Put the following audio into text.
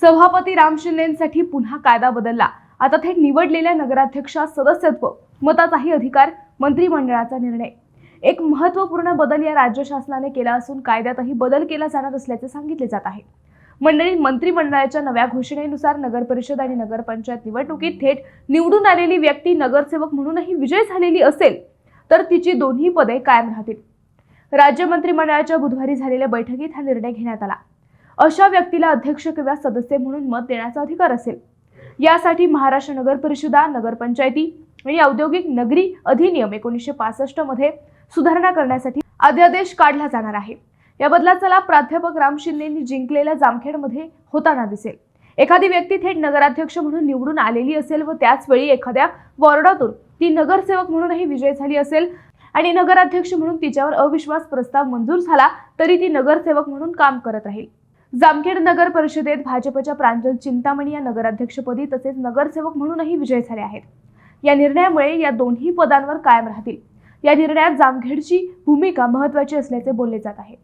सभापती राम शिंदेंसाठी पुन्हा कायदा बदलला। आता थेट निवडलेल्या नगराध्यक्षास सदस्यत्व, मताचाही अधिकार, मंत्रिमंडळाचा निर्णय। एक महत्त्वपूर्ण बदल या राज्य शासनाने केला असून कायद्यातही बदल केला जाणार असल्याचे सांगितले जात आहे। मंडळी, मंत्रिमंडळाच्या नव्या घोषणेनुसार नगर परिषद आणि नगरपंचायत निवडणुकीत थेट निवडून आलेली व्यक्ती नगरसेवक म्हणूनही विजयी झालेली असेल तर तिची दोन्ही पदे कायम राहतील। राज्य मंत्रिमंडळाच्या बुधवारी झालेल्या बैठकीत हा निर्णय घेण्यात आला। अशा व्यक्तीला अध्यक्ष किंवा सदस्य म्हणून मत देण्याचा अधिकार असेल। यासाठी महाराष्ट्र नगर परिषदा, नगरपंचायती आणि औद्योगिक नगरी अधिनियम 1965 मध्ये सुधारणा करण्यासाठी अध्यादेश काढला जाणार आहे। या बदलाचा लाभ प्राध्यापक राम शिंदेंनी जिंकलेल्या जामखेडमध्ये होताना दिसेल। एखादी व्यक्ती थेट नगराध्यक्ष म्हणून निवडून आलेली असेल व त्याच वेळी एखाद्या वॉर्डातून ती नगरसेवक म्हणूनही विजयी झाली असेल आणि नगराध्यक्ष म्हणून तिच्यावर अविश्वास प्रस्ताव मंजूर झाला तरी ती नगरसेवक म्हणून काम करत राहील। जामखेड नगर परिषदेत भाजपच्या प्रांजल चिंतामणी या नगराध्यक्षपदी तसेच नगरसेवक म्हणूनही विजयी झाले आहेत। या निर्णयामुळे या दोन्ही पदांवर कायम राहतील। या निर्णयात जामखेडची भूमिका महत्त्वाची असल्याचे बोलले जात आहे।